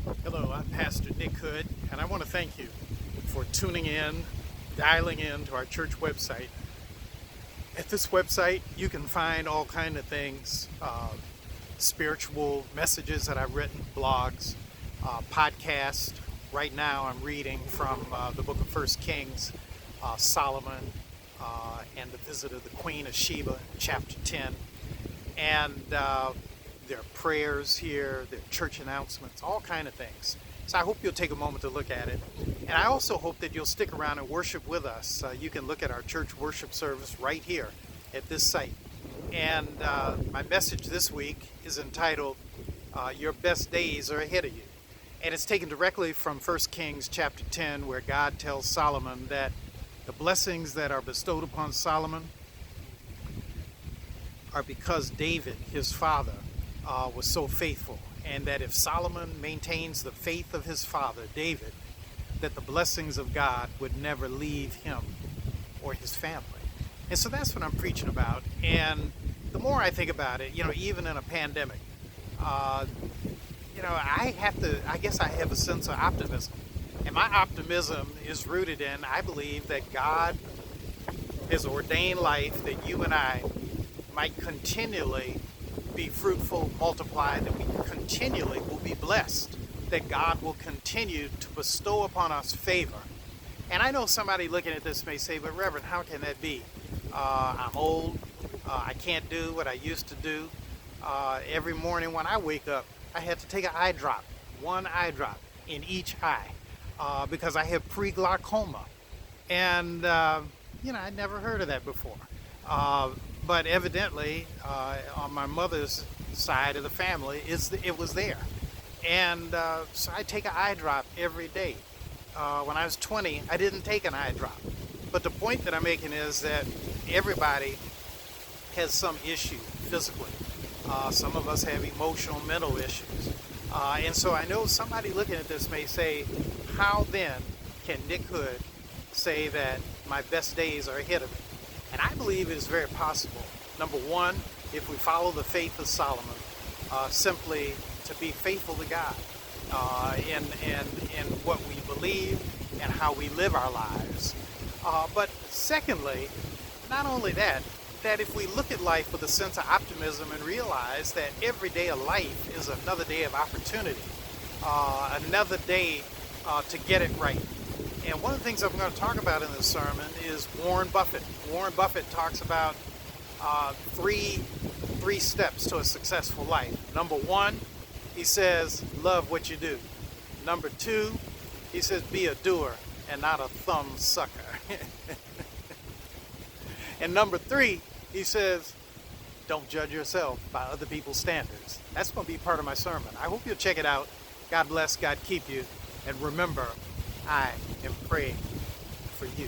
Hello, I'm Pastor Nick Hood, and I want to thank you for tuning in, dialing in to our church website. At this website, you can find all kind of things, spiritual messages that I've written, blogs, podcasts. Right now, I'm reading from the book of First Kings, Solomon, and the visit of the Queen of Sheba, chapter 10. And there are prayers here, there are church announcements, all kind of things. So I hope you'll take a moment to look at it. And I also hope that you'll stick around and worship with us. You can look at our church worship service right here at this site. And my message this week is entitled, Your Best Days Are Ahead of You. And it's taken directly from 1 Kings chapter 10, where God tells Solomon that the blessings that are bestowed upon Solomon are because David, his father, was so faithful. And that if Solomon maintains the faith of his father, David, that the blessings of God would never leave him or his family. And so that's what I'm preaching about. And the more I think about it, even in a pandemic, I guess I have a sense of optimism. And my optimism is rooted in, I believe that God has ordained life that you and I might continually be fruitful, multiply, that we continually will be blessed, that God will continue to bestow upon us favor. And I know somebody looking at this may say, but Reverend, how can that be? I'm old, I can't do what I used to do. Every morning when I wake up, I had to take an eye drop, one eye drop in each eye, because I have pre-glaucoma. And, I'd never heard of that before. But evidently, on my mother's side of the family, it was there. And so I take an eye drop every day. When I was 20, I didn't take an eye drop. But the point that I'm making is that everybody has some issue physically. Some of us have emotional, mental issues. And so I know somebody looking at this may say, how then can Nick Hood say that my best days are ahead of me? And I believe it is very possible. Number one, if we follow the faith of Solomon, simply to be faithful to God in what we believe and how we live our lives. But secondly, not only that if we look at life with a sense of optimism and realize that every day of life is another day of opportunity, another day to get it right. And one of the things I'm going to talk about in this sermon is Warren Buffett. Warren Buffett talks about three steps to a successful life. Number one, he says, love what you do. Number two, he says, be a doer and not a thumb sucker. And number three, he says, don't judge yourself by other people's standards. That's going to be part of my sermon. I hope you'll check it out. God bless, God keep you. And remember, I am praying for you.